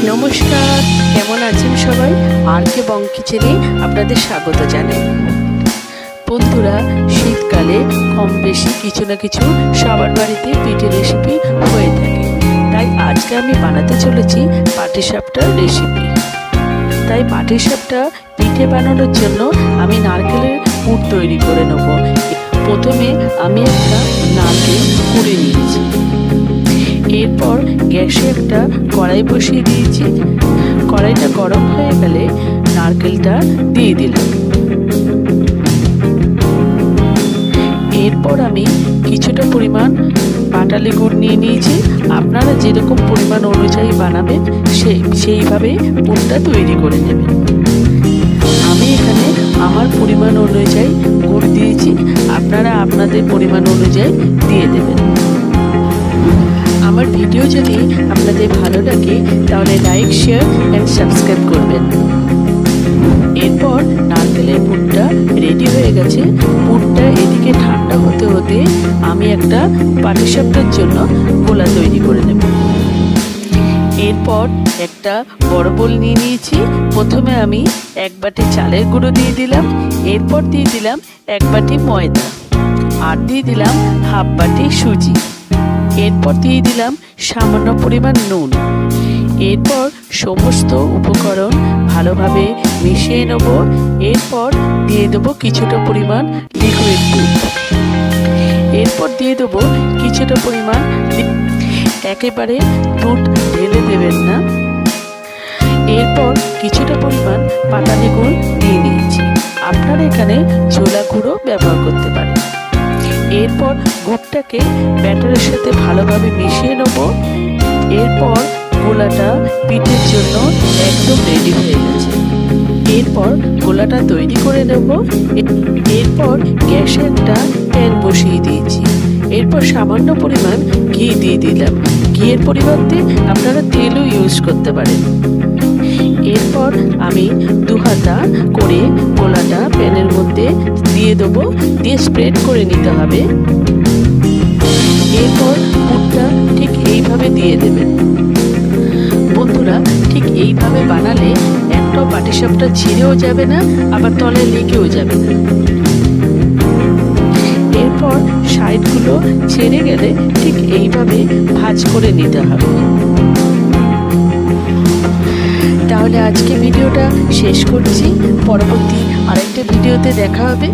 নমস্কার, কেমন আছেন সবাই? আর কে বং কিচেনে আপনাদের স্বাগত জানাই। বন্ধুরা, শীতকালে কম বেশি কিছু না কিছু সবার বাড়িতে পিঠে রেসিপি হয়ে থাকে। তাই আজকে আমি বানাতে চলেছি পাটিসাপটার রেসিপি। তাই পাটিসাপটা পিঠে বানানোর জন্য আমি নারকেলের পুর তৈরি করে নেব। প্রথমে আমি একটা নারকেল কুড়ে নিয়েছি। এরপর গ্যাসে একটা কড়াই বসিয়ে দিয়েছি। কড়াইটা গরম হয়ে গেলে নারকেলটা দিয়ে দিলাম। এরপর আমি কিছুটা পরিমাণ পাটালি গুড় নিয়ে নিয়েছি। আপনারা যেরকম পরিমাণ অনুযায়ী বানাবেন সেইভাবে পুরটা তৈরি করে নেবেন। আমি এখানে আমার পরিমাণ অনুযায়ী গুড় দিয়েছি, আপনারা আপনাদের পরিমাণ অনুযায়ী দিয়ে দেবেন। আমার ভিডিও যদি আপনাদের ভালো লাগে তাহলে লাইক, শেয়ার অ্যান্ড সাবস্ক্রাইব করবেন। এরপর নারকেলের পুরটা রেডি হয়ে গেছে। পুরটা এদিকে ঠান্ডা হতে হতে আমি একটা পাটিসাপটার জন্য গোলা তৈরি করে নেব। এরপর একটা বড় বোল নিয়ে নিয়েছি। প্রথমে আমি এক বাটি চালের গুঁড়ো দিয়ে দিলাম। এরপর দিয়ে দিলাম এক বাটি ময়দা, আর দিয়ে দিলাম হাফ বাটি সুজি। এরপর দিয়ে দিলাম সামান্য পরিমাণ নুন। এরপর সমস্ত উপকরণ ভালোভাবে মিশিয়ে নেব। এরপর দিয়ে দেবো কিছুটা পরিমাণ লিকুইড দুধ। এরপর দিয়ে দেবো কিছুটা পরিমাণ, একেবারে দুধ ঢেলে দেবেন না। এরপর কিছুটা পরিমাণ পাটালি গুঁড়ো দিয়ে নিয়েছি। আপনারা এখানে ছোলা গুঁড়ো ব্যবহার করতে পারেন। এরপর গুড়টাকে ব্যাটারের সাথে ভালোভাবে মিশিয়ে নেব। এরপর গোলাটা পিঠের জন্য একদম রেডি হয়ে গেছে। এরপর গোলাটা তৈরি করে নেব। এরপর গ্যাসে একটা প্যান বসিয়ে দিয়েছি। এরপর সামান্য পরিমাণ ঘি দিয়ে দিলাম। ঘিয়ের পরিবর্তে আপনারা তেলও ইউজ করতে পারেন। এরপর আমি দু হাতা করে গোলাটা প্যানের মধ্যে দিয়ে দেবো, দিয়ে স্প্রেড করে নিতে হবে। এরপর পুরটা ঠিক এইভাবে দিয়ে দেবেন। বন্ধুরা, ঠিক এইভাবে বানালে একটা পাটিসাপটা ছিঁড়েও যাবে না, আবার তলায় লেগেও যাবে না। এরপর সাইডগুলো ছেড়ে গেলে ঠিক এইভাবে ভাঁজ করে নিতে হবে। তাহলে আজকে ভিডিওটা শেষ করছি। পরবর্তী আরেকটা ভিডিওতে দেখা হবে।